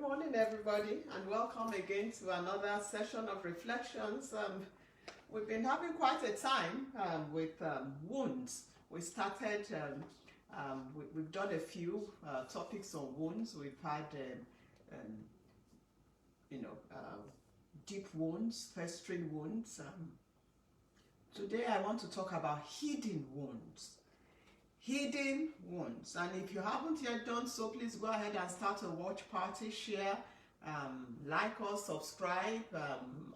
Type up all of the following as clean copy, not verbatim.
morning, everybody, and welcome again to another session of reflections. We've been having quite a time with wounds. We started, we've done a few topics on wounds. We've had, deep wounds, festering wounds. Today I want to talk about hidden wounds. Hidden wounds. And if you haven't yet done so, please go ahead and start a watch party, share, like us, subscribe.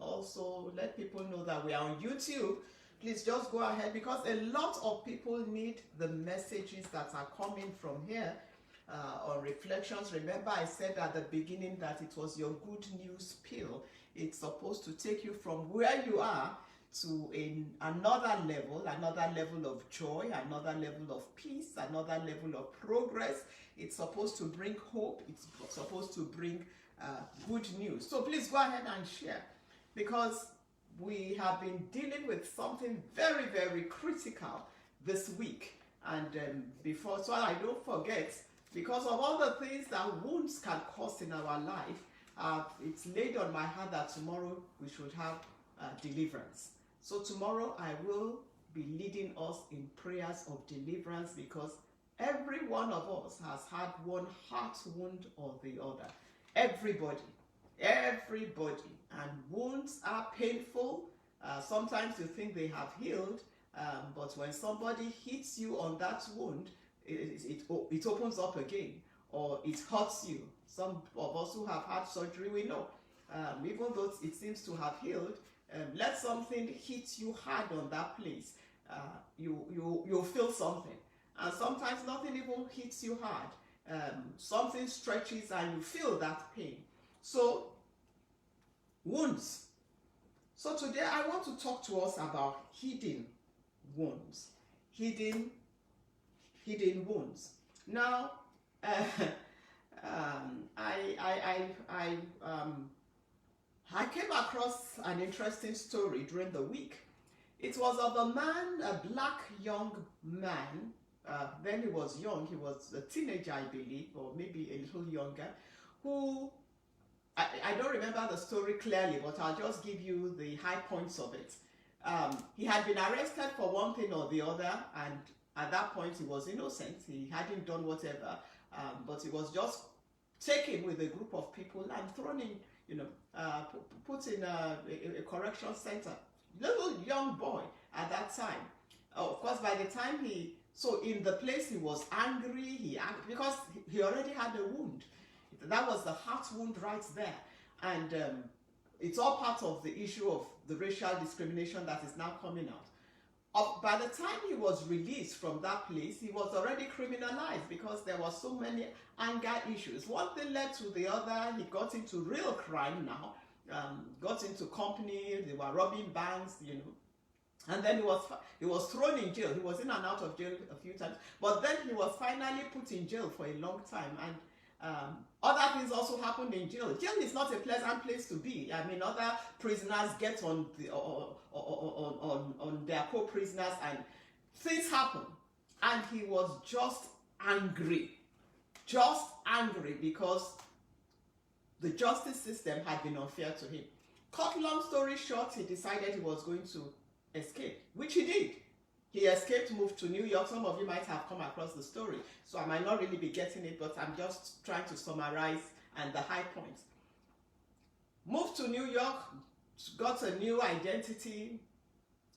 Also, let people know that we are on YouTube. Please just go ahead, because a lot of people need the messages that are coming from here on Reflections. Remember, I said at the beginning that it was your good news pill. It's supposed to take you from where you are to another level of joy, another level of peace, another level of progress. It's supposed to bring hope. It's supposed to bring good news. So please go ahead and share, because we have been dealing with something very, very critical this week. And before, so I don't forget, because of all the things that wounds can cause in our life, it's laid on my heart that tomorrow we should have deliverance. So tomorrow I will be leading us in prayers of deliverance, because every one of us has had one heart wound or the other. Everybody. And wounds are painful. Sometimes you think they have healed, but when somebody hits you on that wound, it opens up again, or it hurts you. Some of us who have had surgery, we know, even though it seems to have healed, let something hit you hard on that place, you'll feel something. And sometimes nothing even hits you hard. Something stretches and you feel that pain. So, wounds. So today I want to talk to us about hidden wounds. Hidden wounds. Now, I came across an interesting story during the week. It was of a man, a black young man. Then he was young, he was a teenager, I believe, or maybe a little younger, who, I don't remember the story clearly, but I'll just give you the high points of it. He had been arrested for one thing or the other, and at that point he was innocent. He hadn't done whatever, but he was just taken with a group of people and thrown in, put in a correction center. Little young boy at that time. Of course, by the time so in the place he was angry, because he already had a wound. That was the heart wound right there. And it's all part of the issue of the racial discrimination that is now coming out. By the time he was released from that place, he was already criminalized, because there were so many anger issues. One thing led to the other. He got into real crime now, got into company, they were robbing banks, and then he was thrown in jail. He was in and out of jail a few times, but then he was finally put in jail for a long time. And other things also happened in jail. Jail is not a pleasant place to be. I mean, other prisoners get on their co-prisoners, and things happen. And he was just angry because the justice system had been unfair to him. Cut long story short, he decided he was going to escape, which he did. He escaped, moved to New York. Some of you might have come across the story, so I might not really be getting it, but I'm just trying to summarize and the high points. Moved to New York, got a new identity,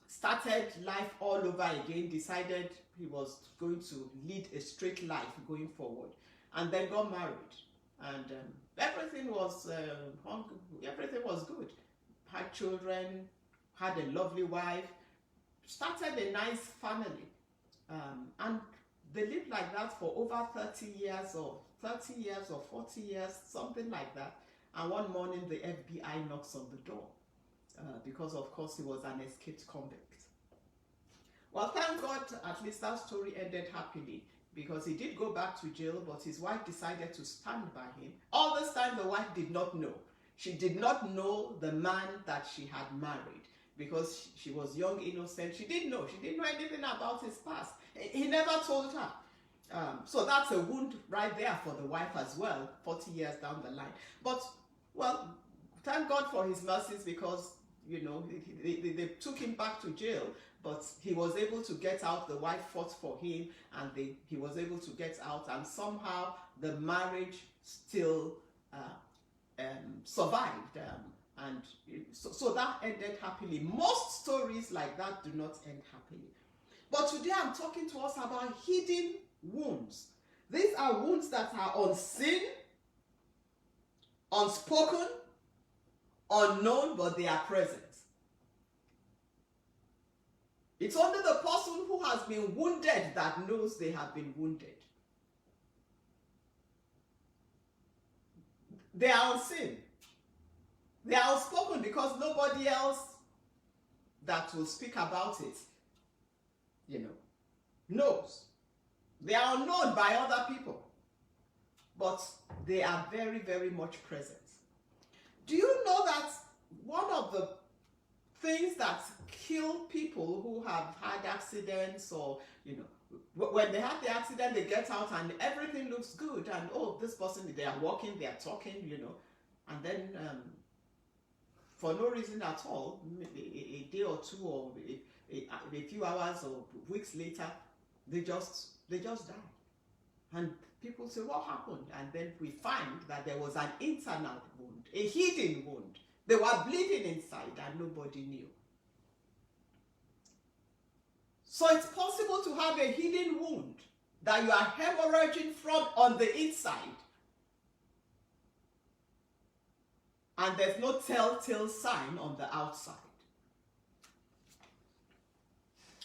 started life all over again, decided he was going to lead a straight life going forward, and then got married. And everything was good. Had children, had a lovely wife, started a nice family, and they lived like that for over 30 years or 40 years, something like that. And one morning the FBI knocks on the door, because of course he was an escaped convict. Well, thank God, at least that story ended happily, because he did go back to jail, but his wife decided to stand by him. All this time the wife did not know. She did not know the man that she had married, because she was young, innocent. She didn't know anything about his past. He never told her. So that's a wound right there for the wife as well, 40 years down the line. But, well, thank God for his mercies, because, they took him back to jail, but he was able to get out. The wife fought for him, and he was able to get out, and somehow the marriage still survived. And so that ended happily. Most stories like that do not end happily. But today I'm talking to us about hidden wounds. These are wounds that are unseen, unspoken, unknown, but they are present. It's only the person who has been wounded that knows they have been wounded. They are unseen. They are unspoken because nobody else that will speak about it, knows. They are unknown by other people, but they are very, very much present. Do you know that one of the things that kill people who have had accidents, or, when they have the accident, they get out and everything looks good, and this person, they are walking, they are talking, and then for no reason at all, a day or two, or a few hours or weeks later, they just die. And people say, what happened? And then we find that there was an internal wound, a hidden wound. They were bleeding inside and nobody knew. So it's possible to have a hidden wound that you are hemorrhaging from on the inside, and there's no telltale sign on the outside.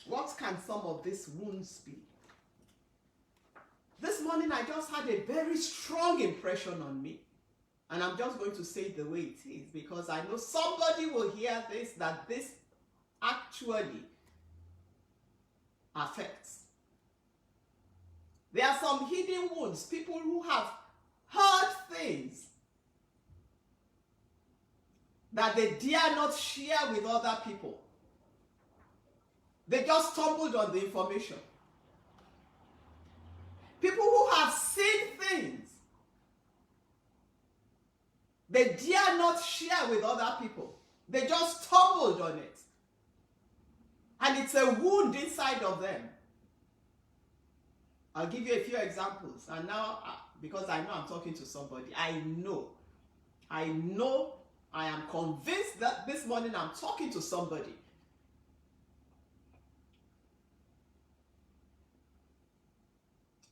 What can some of these wounds be? This morning I just had a very strong impression on me. And I'm just going to say it the way it is, because I know somebody will hear this, that this actually affects. There are some hidden wounds, people who have heard things that they dare not share with other people. They just stumbled on the information. People who have seen things they dare not share with other people. They just stumbled on it. And it's a wound inside of them. I'll give you a few examples. And now, because I know I'm talking to somebody, I know, I am convinced that this morning I'm talking to somebody.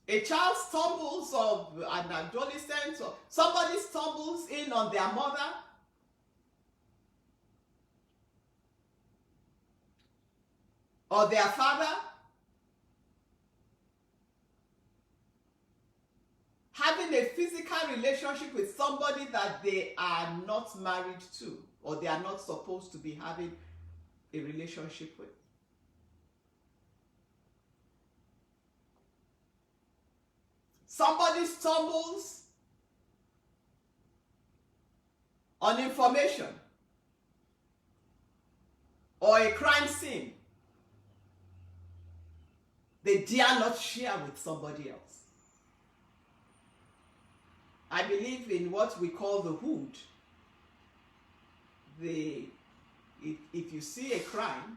A child stumbles, or an adolescent, or somebody stumbles in on their mother, or their father, having a physical relationship with somebody that they are not married to, or they are not supposed to be having a relationship with. Somebody stumbles on information or a crime scene they dare not share with somebody else. I believe in what we call the hood. If you see a crime,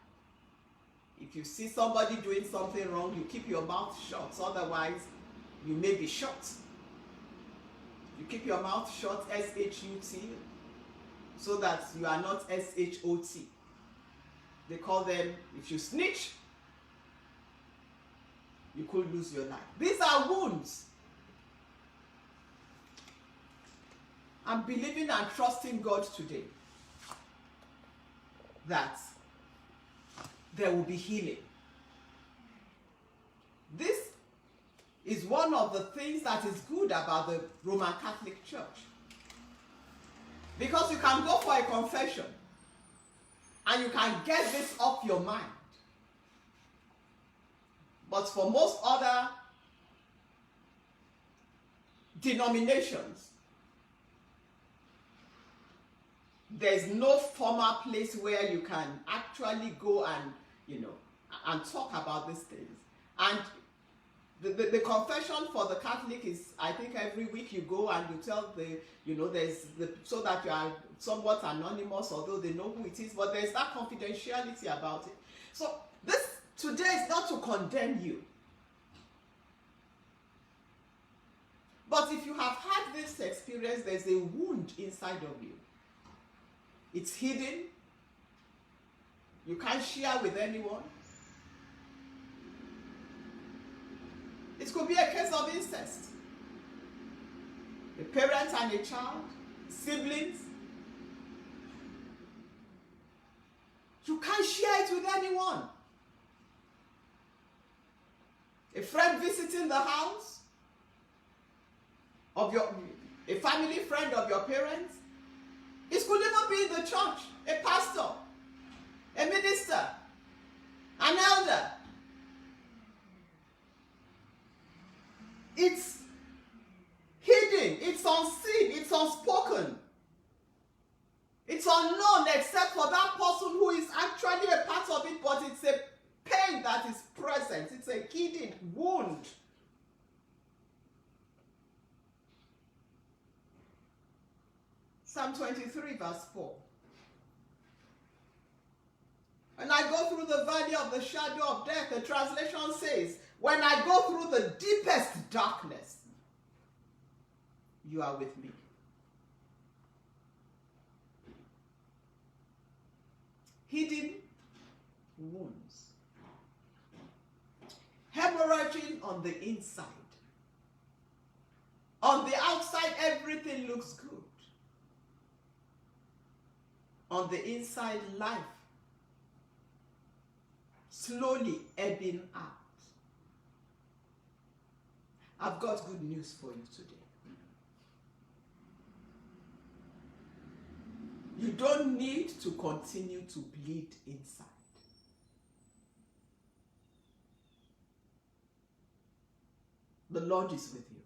if you see somebody doing something wrong, you keep your mouth shut. Otherwise, you may be shot. You keep your mouth shut, S-H-U-T, so that you are not S-H-O-T. They call them, if you snitch, you could lose your life. These are wounds. I'm believing and trusting God today that there will be healing. This is one of the things that is good about the Roman Catholic Church. Because you can go for a confession and you can get this off your mind. But for most other denominations, there's no formal place where you can actually go and, and talk about these things. And The confession for the Catholic is, I think every week you go and you tell so that you are somewhat anonymous, although they know who it is, but there's that confidentiality about it. So this today is not to condemn you. But if you have had this experience, there's a wound inside of you. It's hidden. You can't share with anyone. It could be a case of incest. A parent and a child, siblings. You can't share it with anyone. A friend visiting the house of a family friend of your parents. It could even be in the church, a pastor, a minister, an elder. It's hidden, it's unseen, it's unspoken. It's unknown except for that person who is actually a part of it, but it's a pain that is present. It's a hidden wound. Psalm 23 verse 4. When I go through the valley of the shadow of death, the translation says, when I go through the deepest darkness, you are with me. Hidden wounds. Hemorrhaging on the inside. On the outside, everything looks good. On the inside, life slowly ebbing out. I've got good news for you today. You don't need to continue to bleed inside. The Lord is with you.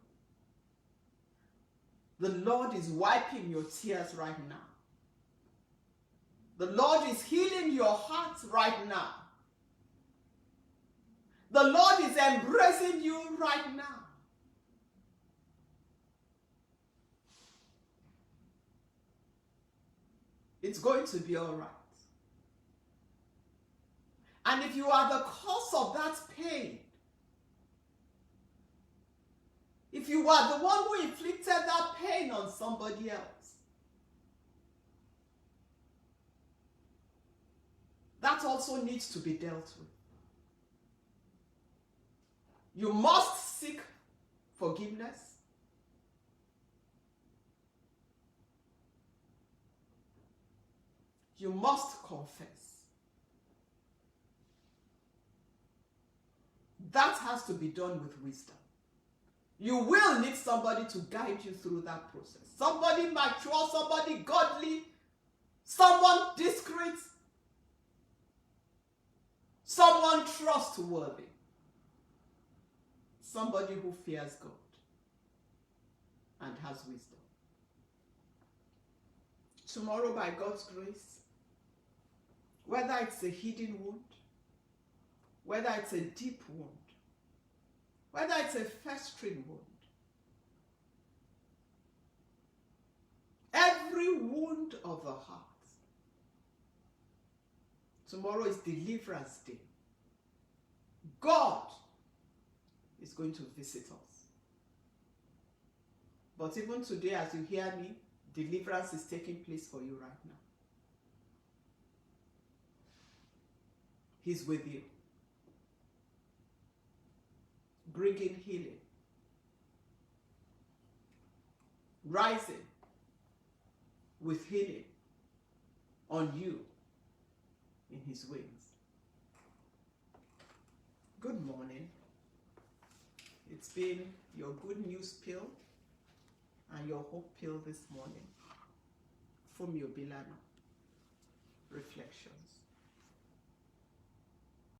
The Lord is wiping your tears right now. The Lord is healing your heart right now. The Lord is embracing you right now. It's going to be all right. And if you are the cause of that pain, if you are the one who inflicted that pain on somebody else, that also needs to be dealt with. You must seek forgiveness. You must confess. That has to be done with wisdom. You will need somebody to guide you through that process. Somebody mature, somebody godly, someone discreet, someone trustworthy, somebody who fears God and has wisdom. Tomorrow, by God's grace, whether it's a hidden wound, whether it's a deep wound, whether it's a festering wound, every wound of the heart, tomorrow is Deliverance Day. God is going to visit us. But even today, as you hear me, deliverance is taking place for you right now. He's with you, bringing healing, rising with healing on you in his wings. Good morning. It's been your good news pill and your hope pill this morning. Fumi Obilano. Reflections.